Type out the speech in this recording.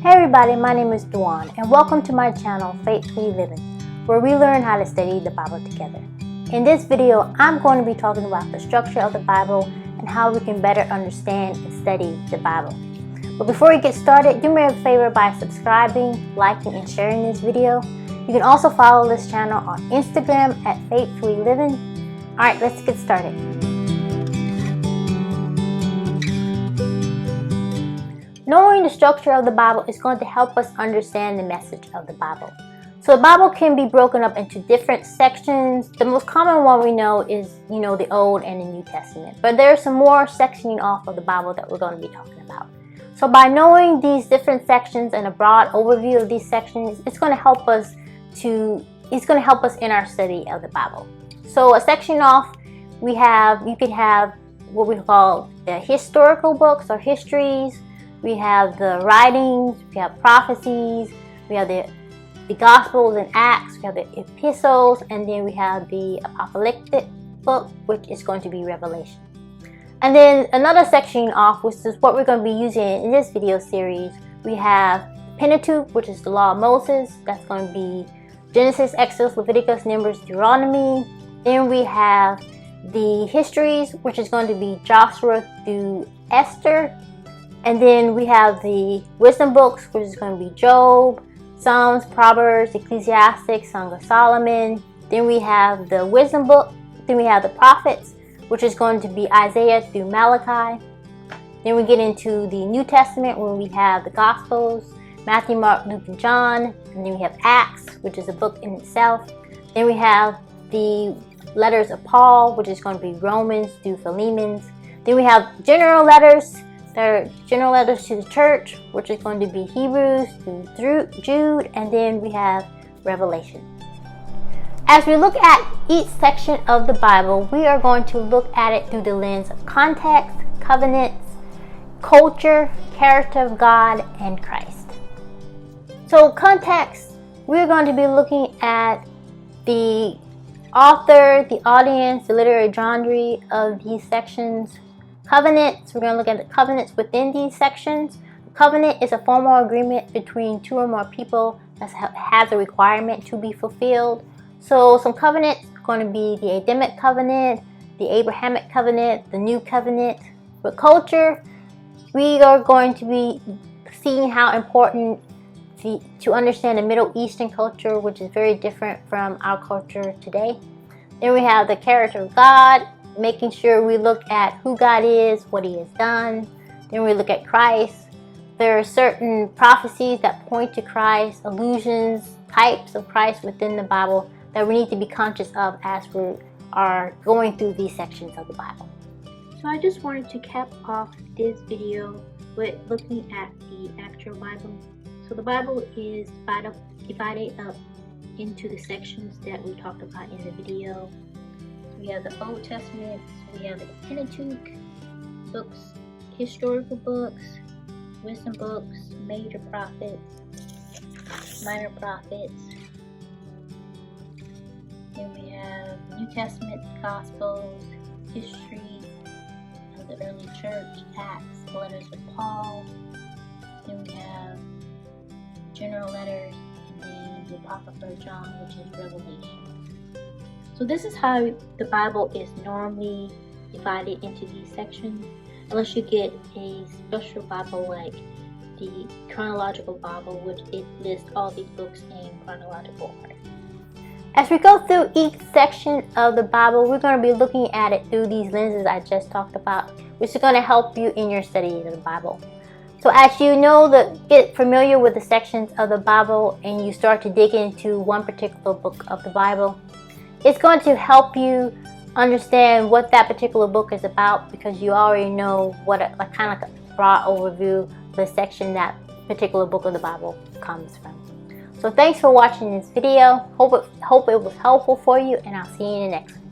Hey everybody, my name is Duan and welcome to my channel Faithfullyliven, where we learn how to study the Bible together. In this video, I'm going to be talking about the structure of the Bible and how we can better understand and study the Bible. But before we get started, do me a favor by subscribing, liking, and sharing this video. You can also follow this channel on Instagram at Faithfullyliven. Alright, let's get started. Knowing the structure of the Bible is going to help us understand the message of the Bible. So the Bible can be broken up into different sections. The most common one we know is, the Old and the New Testament. But there's some more sectioning off of the Bible that we're going to be talking about. So by knowing these different sections and a broad overview of these sections, it's going to help us in our study of the Bible. So a section off, you could have what we call the historical books or histories. We have the writings, we have prophecies, we have the Gospels and Acts, we have the epistles, and then we have the apocalyptic book, which is going to be Revelation. And then another section off, which is what we're going to be using in this video series, we have Pentateuch, which is the Law of Moses. That's going to be Genesis, Exodus, Leviticus, Numbers, Deuteronomy. Then we have the histories, which is going to be Joshua through Esther. And then we have the wisdom books, which is going to be Job, Psalms, Proverbs, Ecclesiastes, Song of Solomon. Then we have the wisdom book. Then we have the prophets, which is going to be Isaiah through Malachi. Then we get into the New Testament, where we have the Gospels, Matthew, Mark, Luke, and John. And then we have Acts, which is a book in itself. Then we have the letters of Paul, which is going to be Romans through Philemon. Then we have general letters. There are general letters to the church, which is going to be Hebrews through Jude, and then we have Revelation. As we look at each section of the Bible, we are going to look at it through the lens of context, covenants, culture, character of God, and Christ. So context, we're going to be looking at the author, the audience, the literary genre of these sections. Covenants, we're going to look at the covenants within these sections. Covenant is a formal agreement between two or more people that has a requirement to be fulfilled. So some covenants are going to be the Adamic covenant, the Abrahamic covenant, the New Covenant. With culture, we are going to be seeing how important to understand the Middle Eastern culture, which is very different from our culture today. Then we have the character of God, making sure we look at who God is, what He has done. Then we look at Christ. There are certain prophecies that point to Christ, allusions, types of Christ within the Bible that we need to be conscious of as we are going through these sections of the Bible. So I just wanted to cap off this video with looking at the actual Bible. So the Bible is divided up into the sections that we talked about in the video. We have the Old Testament, we have the Pentateuch books, historical books, wisdom books, major prophets, minor prophets. Then we have New Testament, Gospels, history of the early church, Acts, letters of Paul. Then we have general letters, and then the Apocrypha of John, which is Revelation. So this is how the Bible is normally divided into these sections, unless you get a special Bible like the chronological Bible, which it lists all these books in chronological order. As we go through each section of the Bible, we're going to be looking at it through these lenses I just talked about, which is going to help you in your study of the Bible. So as you get familiar with the sections of the Bible and you start to dig into one particular book of the Bible, it's going to help you understand what that particular book is about, because you already know what a broad overview of the section that particular book of the Bible comes from. So thanks for watching this video. Hope it was helpful for you, and I'll see you in the next one.